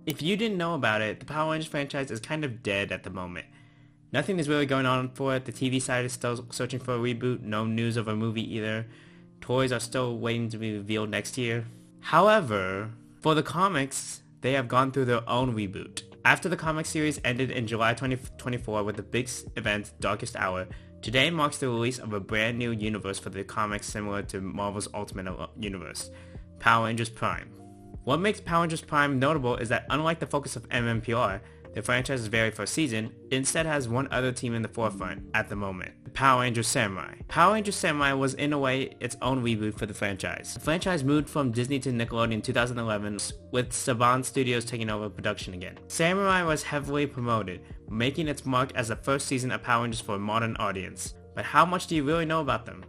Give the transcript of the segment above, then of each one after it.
If you didn't know about it, the Power Rangers franchise is kind of dead at the moment. Nothing is really going on for it. The TV side is still searching for a reboot. No news of a movie either. Toys are still waiting to be revealed next year. However, for the comics, they have gone through their own reboot. After the comic series ended in July 2024 with the big event Darkest Hour, today marks the release of a brand new universe for the comics similar to Marvel's Ultimate Universe, Power Rangers Prime. What makes Power Rangers Prime notable is that unlike the focus of MMPR, the franchise's very first season, it instead has one other team in the forefront at the moment, the Power Rangers Samurai. Power Rangers Samurai was in a way its own reboot for the franchise. The franchise moved from Disney to Nickelodeon in 2011 with Saban Studios taking over production again. Samurai was heavily promoted, making its mark as the first season of Power Rangers for a modern audience. But how much do you really know about them?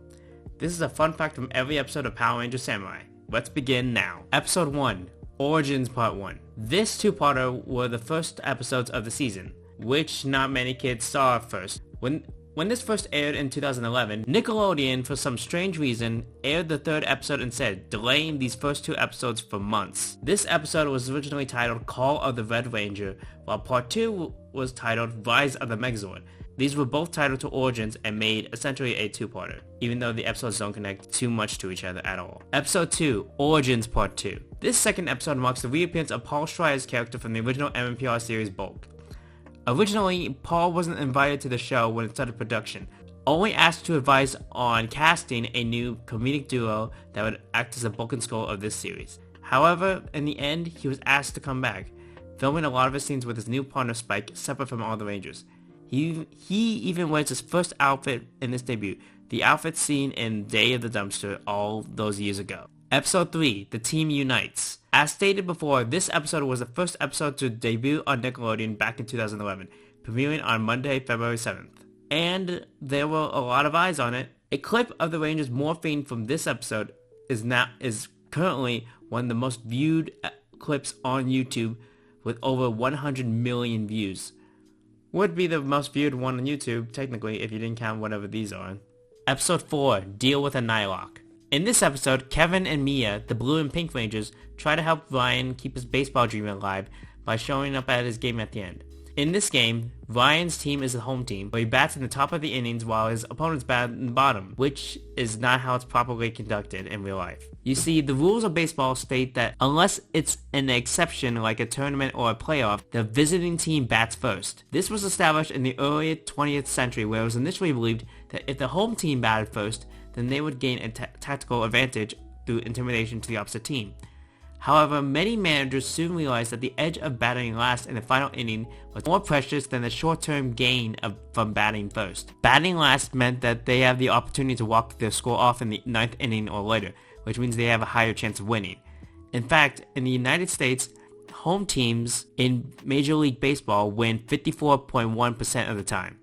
This is a fun fact from every episode of Power Rangers Samurai. Let's begin now. Episode 1. Origins Part 1. This two-parter were the first episodes of the season, which not many kids saw at first. When this first aired in 2011, Nickelodeon, for some strange reason, aired the third episode instead, delaying these first two episodes for months. This episode was originally titled Call of the Red Ranger, while Part 2 was titled Rise of the Megazord. These were both titled to Origins and made essentially a two-parter, even though the episodes don't connect too much to each other at all. Episode 2, Origins Part 2. This second episode marks the reappearance of Paul Schreier's character from the original MMPR series Bulk. Originally, Paul wasn't invited to the show when it started production, only asked to advise on casting a new comedic duo that would act as the Bulk and Skull of this series. However, in the end, he was asked to come back, filming a lot of his scenes with his new partner Spike separate from all the Rangers. He even wears his first outfit in this debut, the outfit seen in Day of the Dumpster all those years ago. Episode 3, The Team Unites. As stated before, this episode was the first episode to debut on Nickelodeon back in 2011, premiering on Monday, February 7th. And there were a lot of eyes on it. A clip of the Rangers morphing from this episode is currently one of the most viewed clips on YouTube with over 100 million views. Would be the most viewed one on YouTube, technically, if you didn't count whatever these are. Episode 4, Deal with a Nylock. In this episode, Kevin and Mia, the Blue and Pink Rangers, try to help Ryan keep his baseball dream alive by showing up at his game at the end. In this game, Ryan's team is the home team, where he bats in the top of the innings while his opponents bat in the bottom, which is not how it's properly conducted in real life. You see, the rules of baseball state that unless it's an exception like a tournament or a playoff, the visiting team bats first. This was established in the early 20th century, where it was initially believed that if the home team batted first, then they would gain a tactical advantage through intimidation to the opposite team. However, many managers soon realized that the edge of batting last in the final inning was more precious than the short-term gain from batting first. Batting last meant that they have the opportunity to walk their score off in the 9th inning or later, which means they have a higher chance of winning. In fact, in the United States, home teams in Major League Baseball win 54.1% of the time.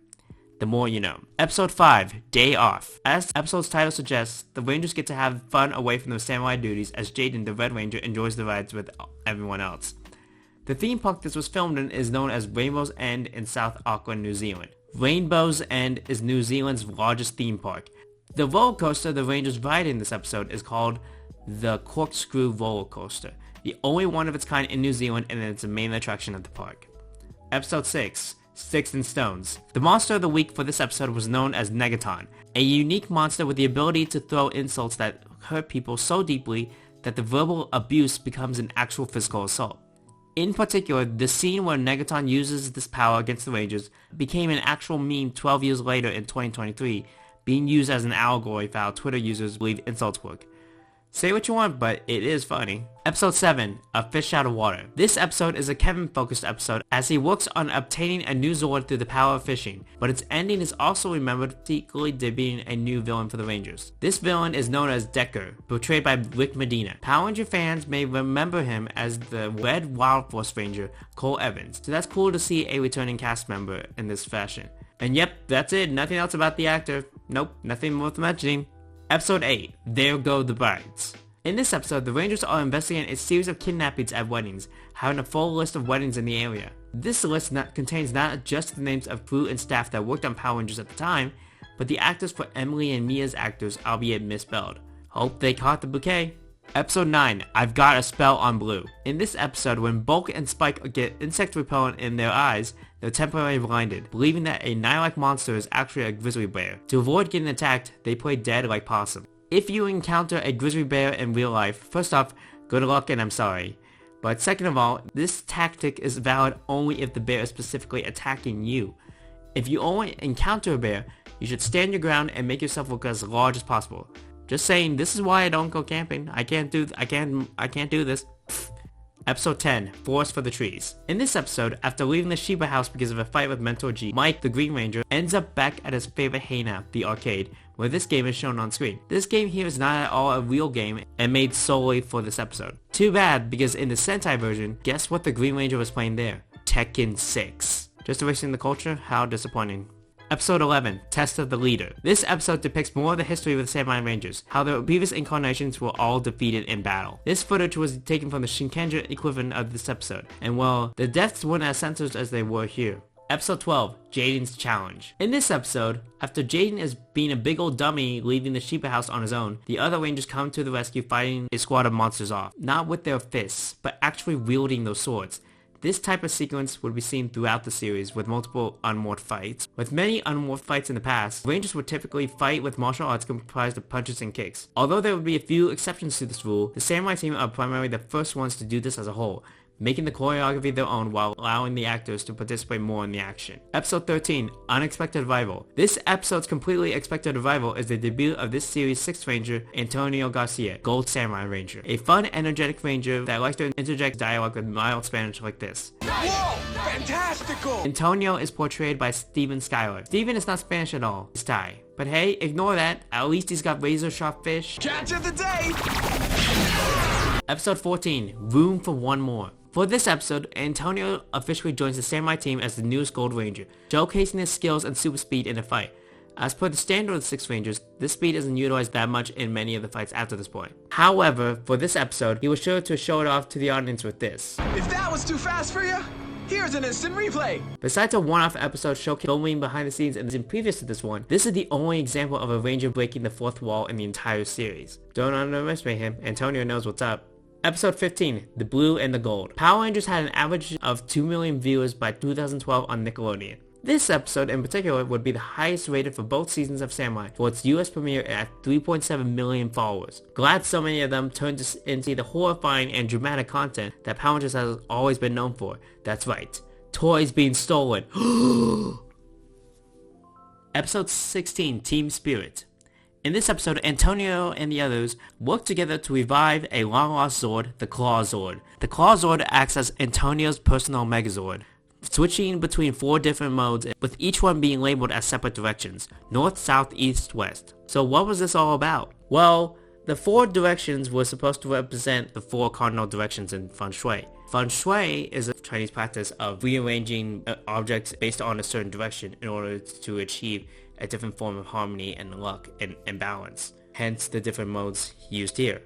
The more you know. Episode 5, Day Off. As the episode's title suggests, the Rangers get to have fun away from their samurai duties as Jaden, the Red Ranger, enjoys the rides with everyone else. The theme park this was filmed in is known as Rainbow's End in South Auckland, New Zealand. Rainbow's End is New Zealand's largest theme park. The roller coaster the Rangers ride in this episode is called the Corkscrew Roller Coaster, the only one of its kind in New Zealand, and it's the main attraction of the park. Episode 6, Sticks and Stones. The monster of the week for this episode was known as Negaton, a unique monster with the ability to throw insults that hurt people so deeply that the verbal abuse becomes an actual physical assault. In particular, the scene where Negaton uses this power against the Rangers became an actual meme 12 years later in 2023, being used as an allegory for how Twitter users believe insults work. Say what you want, but it is funny. Episode 7, A Fish Out of Water. This episode is a Kevin-focused episode as he works on obtaining a new Zord through the power of fishing, but its ending is also remembered secretly debuting a new villain for the Rangers. This villain is known as Decker, portrayed by Rick Medina. Power Ranger fans may remember him as the Red Wild Force Ranger, Cole Evans, so that's cool to see a returning cast member in this fashion. And yep, that's it, nothing else about the actor. Nope, nothing worth mentioning. Episode 8, There Go the Brides. In this episode, the Rangers are investigating a series of kidnappings at weddings, having a full list of weddings in the area. This list contains not just the names of crew and staff that worked on Power Rangers at the time, but the actors for Emily and Mia's actors, albeit misspelled. Hope they caught the bouquet. Episode 9, I've Got a Spell on Blue. In this episode, when Bulk and Spike get insect repellent in their eyes, they're temporarily blinded, believing that a Nile-like monster is actually a grizzly bear. To avoid getting attacked, they play dead like possum. If you encounter a grizzly bear in real life, first off, good luck and I'm sorry. But second of all, this tactic is valid only if the bear is specifically attacking you. If you only encounter a bear, you should stand your ground and make yourself look as large as possible. Just saying, this is why I don't go camping. I can't do this. Episode 10, Forest for the Trees. In this episode, after leaving the Sheba house because of a fight with Mentor G, Mike, the Green Ranger, ends up back at his favorite hangout, the arcade, where this game is shown on screen. This game here is not at all a real game and made solely for this episode. Too bad, because in the Sentai version, guess what the Green Ranger was playing there? Tekken 6. Just erasing the culture? How disappointing. Episode 11, Test of the Leader. This episode depicts more of the history of the Samurai Rangers, how their previous incarnations were all defeated in battle. This footage was taken from the Shinkenger equivalent of this episode, and well, the deaths weren't as censored as they were here. Episode 12, Jaden's Challenge. In this episode, after Jaden is being a big old dummy leaving the Sheba house on his own, the other Rangers come to the rescue fighting a squad of monsters off. Not with their fists, but actually wielding those swords. This type of sequence would be seen throughout the series with multiple unmorphed fights. With many unmorphed fights in the past, Rangers would typically fight with martial arts comprised of punches and kicks. Although there would be a few exceptions to this rule, the Samurai team are primarily the first ones to do this as a whole, making the choreography their own while allowing the actors to participate more in the action. Episode 13, Unexpected Arrival. This episode's completely expected arrival is the debut of this series' 6th Ranger, Antonio Garcia, Gold Samurai Ranger. A fun, energetic Ranger that likes to interject dialogue with mild Spanish like this. Whoa! Fantastical! Antonio is portrayed by Steven Skyler. Steven is not Spanish at all, he's Thai. But hey, ignore that, at least he's got razor sharp fish. Catch of the day! Episode 14, Room for One More. For this episode, Antonio officially joins the Samurai team as the newest Gold Ranger, showcasing his skills and super speed in a fight. As per the standard of the 6 Rangers, this speed isn't utilized that much in many of the fights after this point. However, for this episode, he was sure to show it off to the audience with this. If that was too fast for you, here's an instant replay! Besides a one-off episode showcasing filming behind the scenes and previous to this one, this is the only example of a Ranger breaking the 4th wall in the entire series. Don't underestimate him, Antonio knows what's up. Episode 15, The Blue and the Gold. Power Rangers had an average of 2 million viewers by 2012 on Nickelodeon. This episode in particular would be the highest rated for both seasons of Samurai for its US premiere at 3.7 million followers. Glad so many of them turned into the horrifying and dramatic content that Power Rangers has always been known for. That's right, toys being stolen. Episode 16, Team Spirit. In this episode, Antonio and the others work together to revive a long-lost Zord, the Claw Zord. The Claw Zord acts as Antonio's personal Megazord, switching between 4 different modes, with each one being labeled as separate directions, north, south, east, west. So what was this all about? Well, the 4 directions were supposed to represent the 4 cardinal directions in Feng Shui. Feng Shui is a Chinese practice of rearranging objects based on a certain direction in order to achieve a different form of harmony and luck and balance. Hence the different modes used here.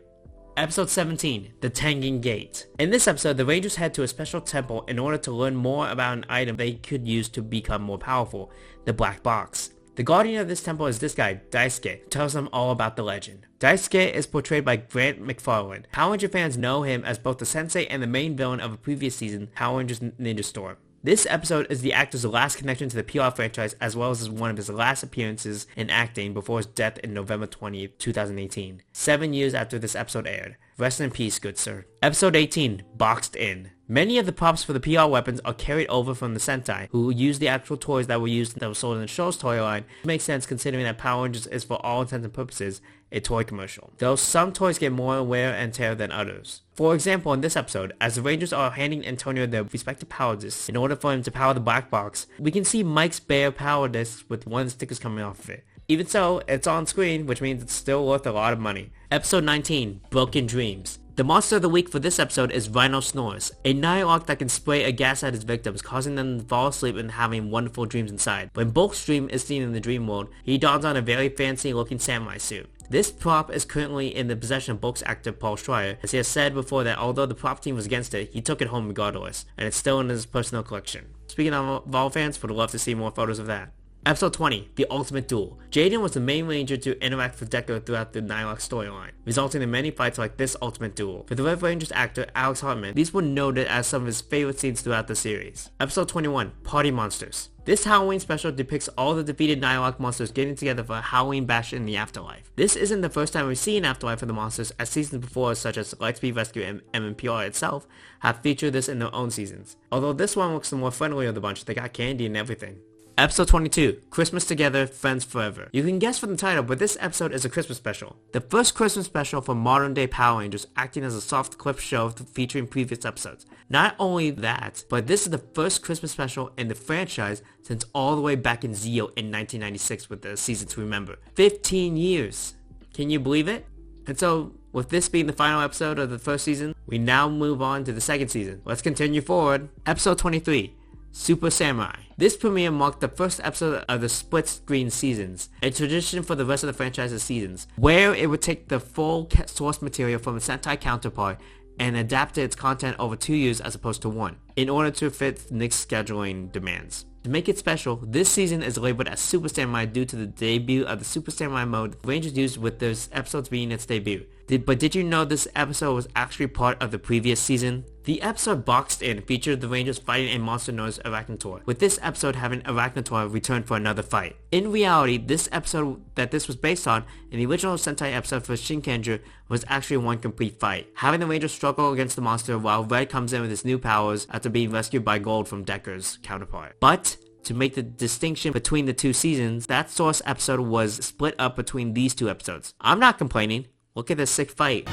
Episode 17, The Tengen Gate. In this episode, the Rangers head to a special temple in order to learn more about an item they could use to become more powerful, the Black Box. The guardian of this temple is this guy, Daisuke, who tells them all about the legend. Daisuke is portrayed by Grant McFarlane. Power Ranger fans know him as both the sensei and the main villain of a previous season, Power Rangers Ninja Storm. This episode is the actor's last connection to the PR franchise, as well as one of his last appearances in acting before his death in November 20th, 2018. 7 years after this episode aired. Rest in peace, good sir. Episode 18, Boxed In. Many of the props for the PR weapons are carried over from the Sentai, who use the actual toys that were sold in the show's toy line, which makes sense considering that Power Rangers is, for all intents and purposes, a toy commercial. Though some toys get more wear and tear than others. For example, in this episode, as the Rangers are handing Antonio their respective power discs in order for him to power the Black Box, we can see Mike's bare power disc with one of the stickers coming off of it. Even so, it's on screen, which means it's still worth a lot of money. Episode 19, Broken Dreams. The monster of the week for this episode is Rhino Snores, a Nihilok that can spray a gas at his victims, causing them to fall asleep and having wonderful dreams inside. When Bulk's dream is seen in the dream world, he dons on a very fancy looking samurai suit. This prop is currently in the possession of Bulk's actor Paul Schreier, as he has said before that although the prop team was against it, he took it home regardless, and it's still in his personal collection. Speaking of Vol fans, would love to see more photos of that. Episode 20, The Ultimate Duel. Jaden was the main ranger to interact with Decker throughout the Nightlock storyline, resulting in many fights like this Ultimate Duel. For the Red Ranger's actor, Alex Hartman, these were noted as some of his favorite scenes throughout the series. Episode 21, Party Monsters. This Halloween special depicts all the defeated Nightlock monsters getting together for a Halloween bash in the afterlife. This isn't the first time we've seen Afterlife for the monsters, as seasons before such as Lightspeed Rescue and MMPR itself have featured this in their own seasons. Although this one looks the more friendly of the bunch, they got candy and everything. Episode 22, Christmas Together, Friends Forever. You can guess from the title, but this episode is a Christmas special. The first Christmas special for modern day Power Rangers, acting as a soft clip show featuring previous episodes. Not only that, but this is the first Christmas special in the franchise since all the way back in Zeo in 1996 with the season to remember. 15 years. Can you believe it? And so, with this being the final episode of the first season, we now move on to the second season. Let's continue forward. Episode 23. Super Samurai. This premiere marked the first episode of the split-screen seasons, a tradition for the rest of the franchise's seasons, where it would take the full source material from a Sentai counterpart and adapt its content over 2 years as opposed to 1, in order to fit Nick's scheduling demands. To make it special, this season is labeled as Super Samurai due to the debut of the Super Samurai mode the Rangers used with those episodes being its debut. But did you know this episode was actually part of the previous season? The episode Boxed In featured the Rangers fighting a monster known as Arachnator, with this episode having Arachnator return for another fight. In reality, this episode that this was based on, in the original Sentai episode for Shinkenger, was actually one complete fight, having the Rangers struggle against the monster while Red comes in with his new powers after being rescued by Gold from Decker's counterpart. But to make the distinction between the two seasons, that source episode was split up between these two episodes. I'm not complaining. Look at this sick fight.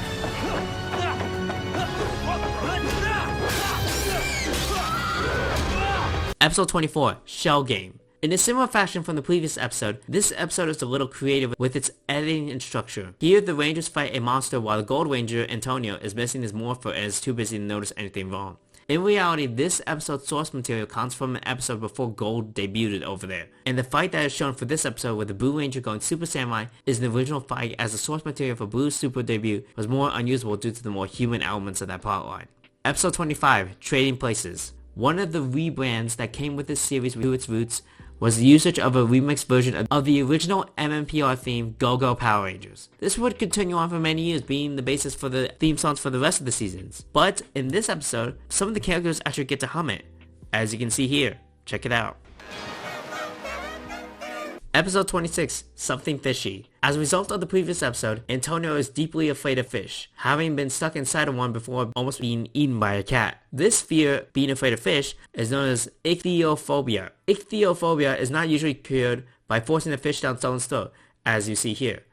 Episode 24, Shell Game. In a similar fashion from the previous episode, this episode is a little creative with its editing and structure. Here, the Rangers fight a monster while the Gold Ranger, Antonio, is missing his morpher and is too busy to notice anything wrong. In reality, this episode's source material comes from an episode before Gold debuted over there. And the fight that is shown for this episode with the Blue Ranger going Super Samurai is an original fight, as the source material for Blue's Super debut was more unusable due to the more human elements of that plotline. Episode 25, Trading Places. One of the rebrands that came with this series to its roots was the usage of a remixed version of the original MMPR theme, Go-Go Power Rangers. This would continue on for many years, being the basis for the theme songs for the rest of the seasons. But in this episode, some of the characters actually get to hum it, as you can see here. Check it out. Episode 26, Something Fishy. As a result of the previous episode, Antonio is deeply afraid of fish, having been stuck inside of one before almost being eaten by a cat. This fear, being afraid of fish, is known as ichthyophobia. Ichthyophobia is not usually cured by forcing the fish down someone's throat, as you see here.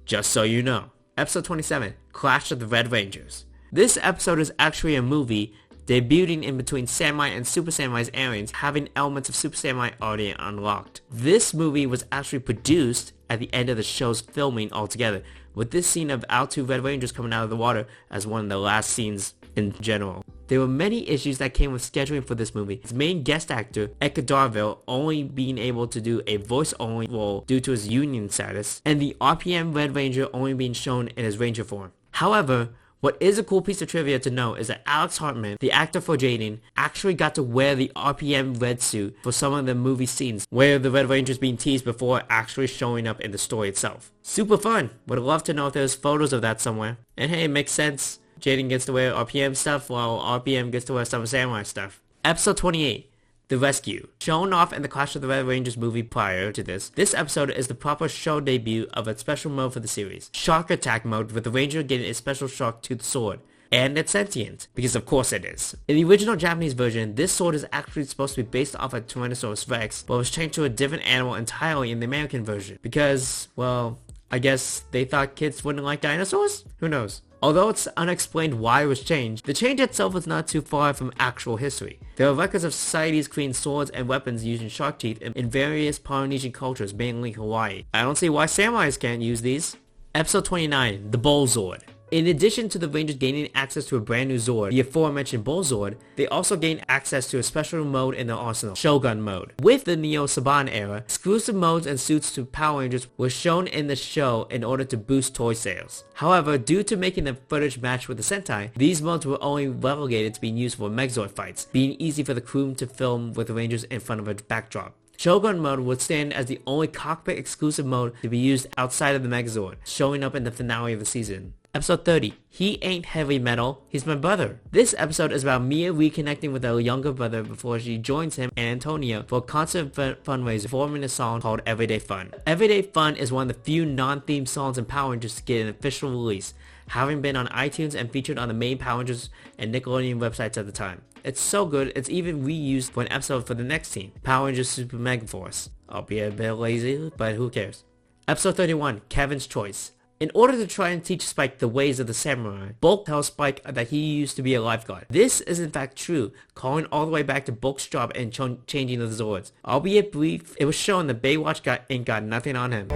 Just so you know. Episode 27, Clash of the Red Rangers. This episode is actually a movie debuting in between Samurai and Super Samurai's airings, having elements of Super Samurai already unlocked. This movie was actually produced at the end of the show's filming altogether, with this scene of our two Red Rangers coming out of the water as one of the last scenes in general. There were many issues that came with scheduling for this movie. Its main guest actor, Eka Darville, only being able to do a voice-only role due to his union status, and the RPM Red Ranger only being shown in his Ranger form. However, what is a cool piece of trivia to know is that Alex Hartman, the actor for Jaden, actually got to wear the RPM red suit for some of the movie scenes where the Red Ranger's being teased before actually showing up in the story itself. Super fun! Would love to know if there's photos of that somewhere. And hey, it makes sense. Jaden gets to wear RPM stuff while RPM gets to wear some Samurai stuff. Episode 28. The Rescue. Shown off in the Clash of the Red Rangers movie prior to this episode is the proper show debut of a special mode for the series. Shark Attack mode, with the Ranger getting a special shark toothed sword. And it's sentient, because of course it is. In the original Japanese version, this sword is actually supposed to be based off a Tyrannosaurus Rex, but was changed to a different animal entirely in the American version. Because, well, I guess they thought kids wouldn't like dinosaurs? Who knows? Although it's unexplained why it was changed, the change itself was not too far from actual history. There are records of societies creating swords and weapons using shark teeth in various Polynesian cultures, mainly Hawaii. I don't see why samurais can't use these. Episode 29, The Bull Zord. In addition to the Rangers gaining access to a brand new Zord, the aforementioned Bull Zord, they also gained access to a special mode in their arsenal, Shogun mode. With the Neo Saban era, exclusive modes and suits to Power Rangers were shown in the show in order to boost toy sales. However, due to making the footage match with the Sentai, these modes were only relegated to being used for Megazord fights, being easy for the crew to film with the Rangers in front of a backdrop. Shogun mode would stand as the only cockpit exclusive mode to be used outside of the Megazord, showing up in the finale of the season. Episode 30, He Ain't Heavy Metal, He's My Brother. This episode is about Mia reconnecting with her younger brother before she joins him and Antonia for a concert fundraiser performing a song called Everyday Fun. Everyday Fun is one of the few non-themed songs in Power Rangers to get an official release, having been on iTunes and featured on the main Power Rangers and Nickelodeon websites at the time. It's so good, it's even reused for an episode for the next team, Power Rangers Super Mega Force. I'll be a bit lazy, but who cares. Episode 31, Kevin's Choice. In order to try and teach Spike the ways of the samurai, Bulk tells Spike that he used to be a lifeguard. This is in fact true, calling all the way back to Bulk's job and changing the Zords. Albeit brief, it was shown that Baywatch ain't got nothing on him.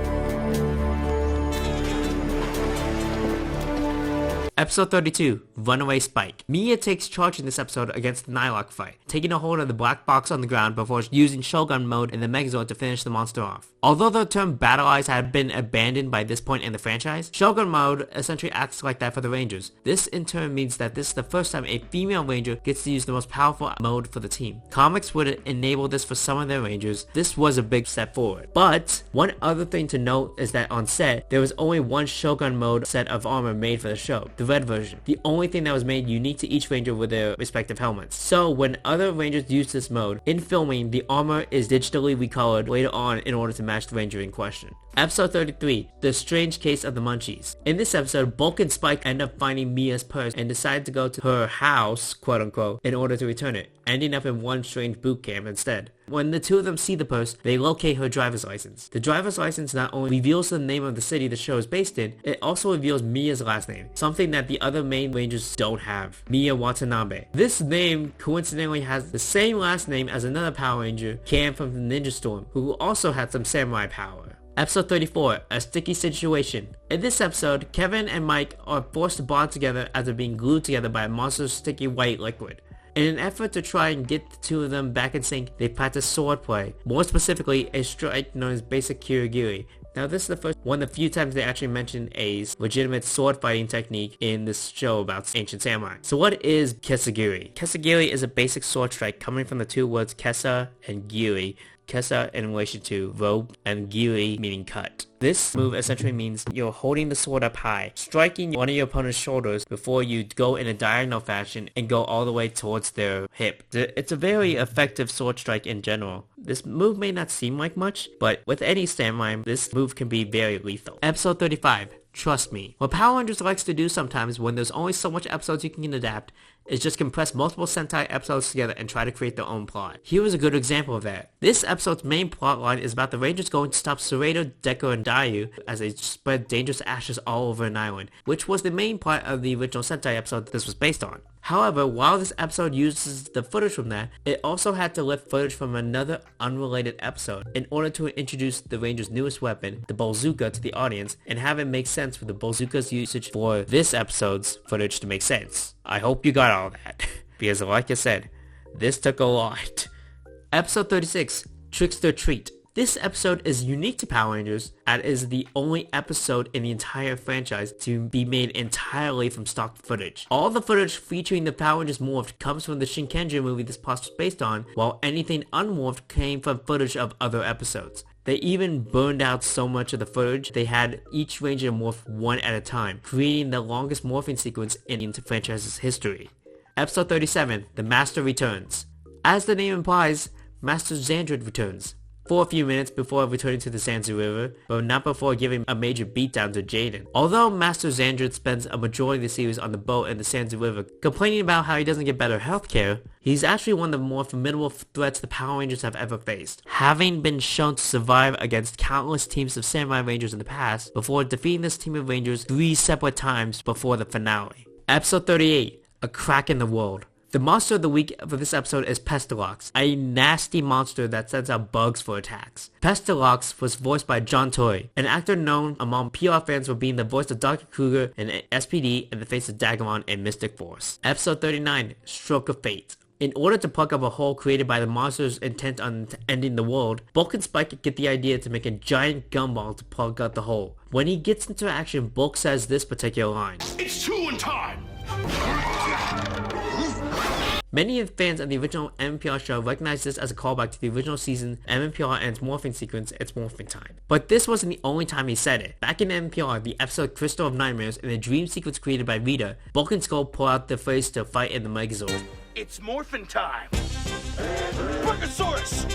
Episode 32, Runaway Spike. Mia takes charge in this episode against the Nylock fight, taking a hold of the black box on the ground before using Shogun mode in the Megazord to finish the monster off. Although the term Battle Eyes had been abandoned by this point in the franchise, Shogun mode essentially acts like that for the Rangers. This in turn means that this is the first time a female Ranger gets to use the most powerful mode for the team. Comics would enable this for some of their Rangers. This was a big step forward. But one other thing to note is that on set, there was only one Shogun mode set of armor made for the show, the red version. The only thing that was made unique to each Ranger were their respective helmets. So when other Rangers use this mode, in filming, the armor is digitally recolored later on in order to match the Ranger in question. Episode 33, The Strange Case of the Munchies. In this episode, Bulk and Spike end up finding Mia's purse and decide to go to her house, quote unquote, in order to return it, ending up in one strange boot camp instead. When the two of them see the purse, they locate her driver's license. The driver's license not only reveals the name of the city the show is based in, it also reveals Mia's last name, something that the other main Rangers don't have, Mia Watanabe. This name coincidentally has the same last name as another Power Ranger, Cam from the Ninja Storm, who also had some samurai power. Episode 34, A Sticky Situation. In this episode, Kevin and Mike are forced to bond together after being glued together by a monster's sticky white liquid. In an effort to try and get the two of them back in sync, they practice swordplay, more specifically a strike known as basic kirigiri. Now this is one of the few times they actually mention a legitimate sword fighting technique in this show about ancient samurai. So what is kesagiri? Kesagiri is a basic sword strike coming from the two words kesa and giri. Kesa in relation to rope and giri meaning cut. This move essentially means you're holding the sword up high, striking one of your opponent's shoulders before you go in a diagonal fashion and go all the way towards their hip. It's a very effective sword strike in general. This move may not seem like much, but with any samurai, this move can be very lethal. Episode 35, Trust Me. What Power Rangers likes to do sometimes when there's only so much episodes you can adapt is just compress multiple Sentai episodes together and try to create their own plot. Here is a good example of that. This episode's main plotline is about the Rangers going to stop Serrato, Deco, and Dayu as they spread dangerous ashes all over an island, which was the main plot of the original Sentai episode this was based on. However, while this episode uses the footage from that, it also had to lift footage from another unrelated episode in order to introduce the Rangers' newest weapon, the bazooka, to the audience and have it make sense for the bazooka's usage for this episode's footage to make sense. I hope you got all that, because like I said, this took a lot. Episode 36, Trickster Treat. This episode is unique to Power Rangers, as it is the only episode in the entire franchise to be made entirely from stock footage. All the footage featuring the Power Rangers morphed comes from the Shinkenja movie this plot was based on, while anything unmorphed came from footage of other episodes. They even burned out so much of the footage, they had each Ranger morph one at a time, creating the longest morphing sequence in the franchise's history. Episode 37, The Master Returns. As the name implies, Master Xandred returns. For a few minutes before returning to the Sanzu River, but not before giving a major beatdown to Jaden. Although Master Xandred spends a majority of the series on the boat in the Sanzu River, complaining about how he doesn't get better healthcare, he's actually one of the more formidable threats the Power Rangers have ever faced, having been shown to survive against countless teams of Samurai Rangers in the past, before defeating this team of Rangers 3 separate times before the finale. Episode 38, A Crack in the World. The monster of the week for this episode is Pestilox, a nasty monster that sends out bugs for attacks. Pestilox was voiced by John Toy, an actor known among PR fans for being the voice of Dr. Kruger in SPD and the face of Dagamon in Mystic Force. Episode 39, Stroke of Fate. In order to plug up a hole created by the monster's intent on ending the world, Bulk and Spike get the idea to make a giant gumball to plug out the hole. When he gets into action, Bulk says this particular line. It's two in time! Many fans of the original MMPR show recognize this as a callback to the original season MMPR and its morphing sequence, It's Morphing Time. But this wasn't the only time he said it. Back in MMPR, the episode Crystal of Nightmares, in the dream sequence created by Rita, Bulk and Skull pull out the phrase to fight in the Megazord. It's morphin' time! Brachiosaurus!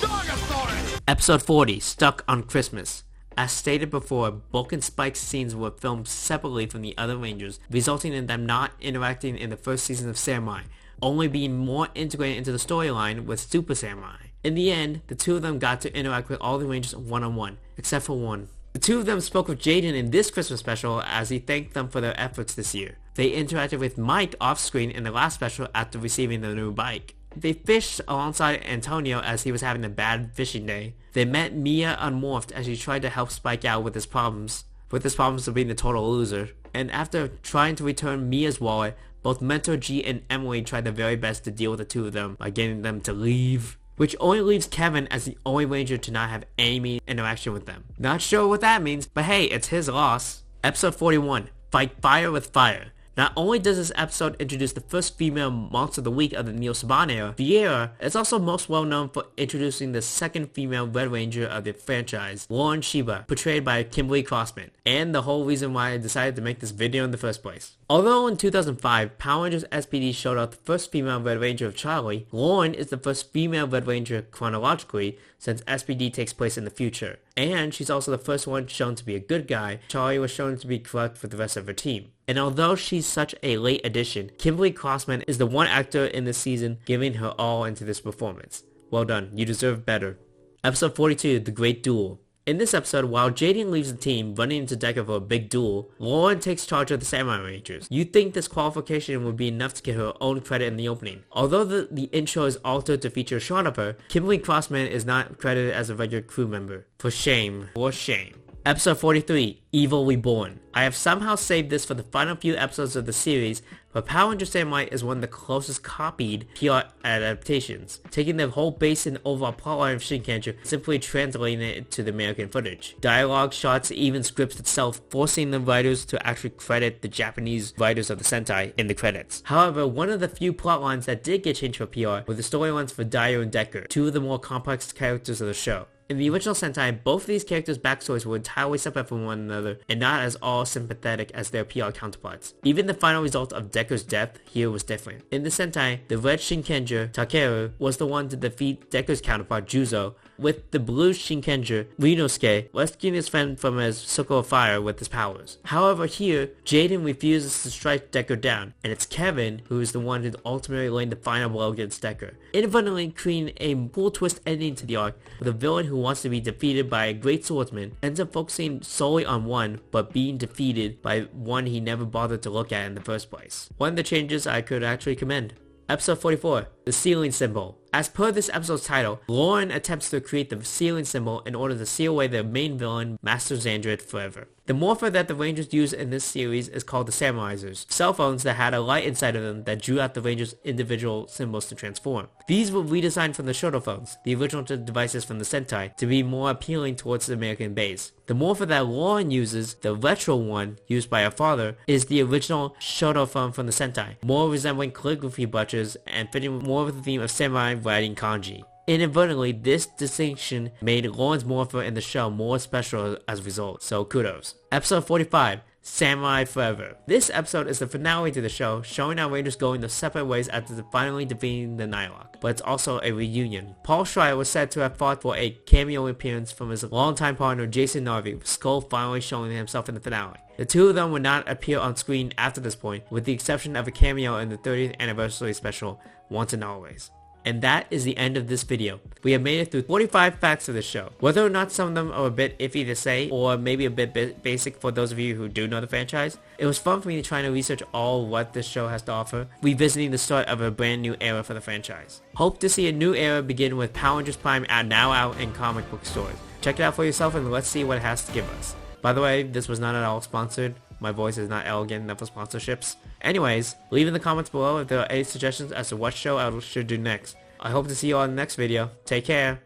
Dogosaurus! Episode 40, Stuck on Christmas. As stated before, Bulk and Spike's scenes were filmed separately from the other Rangers, resulting in them not interacting in the first season of Samurai, only being more integrated into the storyline with Super Samurai. In the end, the two of them got to interact with all the Rangers one-on-one, except for one. The two of them spoke with Jaden in this Christmas special as he thanked them for their efforts this year. They interacted with Mike off-screen in the last special after receiving the new bike. They fished alongside Antonio as he was having a bad fishing day. They met Mia unmorphed as she tried to help Spike out with his problems of being a total loser. And after trying to return Mia's wallet, both Mentor G and Emily tried their very best to deal with the two of them by getting them to leave. Which only leaves Kevin as the only Ranger to not have any interaction with them. Not sure what that means, but hey, it's his loss. Episode 41, Fight Fire with Fire. Not only does this episode introduce the first female Monster of the Week of the Neil Saban era, Vieira is also most well known for introducing the second female Red Ranger of the franchise, Lauren Sheba, portrayed by Kimberly Crossman, and the whole reason why I decided to make this video in the first place. Although in 2005, Power Rangers SPD showed off the first female Red Ranger of Charlie, Lauren is the first female Red Ranger chronologically since SPD takes place in the future. And she's also the first one shown to be a good guy. Charlie was shown to be corrupt for the rest of her team. And although she's such a late addition, Kimberly Crossman is the one actor in this season giving her all into this performance. Well done, you deserve better. Episode 42, The Great Duel. In this episode, while Jaden leaves the team running into Decker for a big duel, Lauren takes charge of the Samurai Rangers. You'd think this qualification would be enough to get her own credit in the opening. Although the intro is altered to feature a shot of her, Kimberly Crossman is not credited as a regular crew member. For shame. For shame. Episode 43, Evil Reborn. I have somehow saved this for the final few episodes of the series, but Power Rangers Samurai is one of the closest copied PR adaptations, taking the whole base and overall plotline of Shinkanju and simply translating it to the American footage. Dialogue, shots, even scripts itself, forcing the writers to actually credit the Japanese writers of the Sentai in the credits. However, one of the few plotlines that did get changed for PR were the storylines for Dio and Decker, two of the more complex characters of the show. In the original Sentai, both of these characters' backstories were entirely separate from one another and not as all sympathetic as their PR counterparts. Even the final result of Decker's death here was different. In the Sentai, the red Shinkenger, Takeru, was the one to defeat Decker's counterpart, Juzo, with the blue Shinkenger, Rinosuke, rescuing his friend from his circle of fire with his powers. However, here, Jaden refuses to strike Decker down, and it's Kevin who is the one who ultimately laying the final blow against Decker, inadvertently creating a cool twist ending to the arc with a villain who wants to be defeated by a great swordsman, ends up focusing solely on one, but being defeated by one he never bothered to look at in the first place. One of the changes I could actually commend. Episode 44, The Sealing Symbol. As per this episode's title, Lauren attempts to create the sealing symbol in order to seal away their main villain, Master Xandred, forever. The morpher that the Rangers use in this series is called the Samurizers, cell phones that had a light inside of them that drew out the Rangers' individual symbols to transform. These were redesigned from the shuttle phones, the original devices from the Sentai, to be more appealing towards the American base. The morpher that Lauren uses, the retro one used by her father, is the original shuttle phone from the Sentai, more resembling calligraphy brushes and fitting more with the theme of samurai writing kanji. Inadvertently, this distinction made Lauren's morpher in the show more special as a result, so kudos. Episode 45, Samurai Forever. This episode is the finale to the show, showing our Rangers going their separate ways after finally defeating the Nightlock, but it's also a reunion. Paul Schreier was said to have fought for a cameo appearance from his longtime partner Jason Narvi, with Skull finally showing himself in the finale. The two of them would not appear on screen after this point, with the exception of a cameo in the 30th anniversary special, Once and Always. And that is the end of this video. We have made it through 45 facts of the show. Whether or not some of them are a bit iffy to say, or maybe a bit basic for those of you who do know the franchise, it was fun for me to try to research all what this show has to offer, revisiting the start of a brand new era for the franchise. Hope to see a new era begin with Power Rangers Prime now out in comic book stores. Check it out for yourself and let's see what it has to give us. By the way, this was not at all sponsored. My voice is not elegant enough for sponsorships. Anyways, leave in the comments below if there are any suggestions as to what show I should do next. I hope to see you all in the next video. Take care.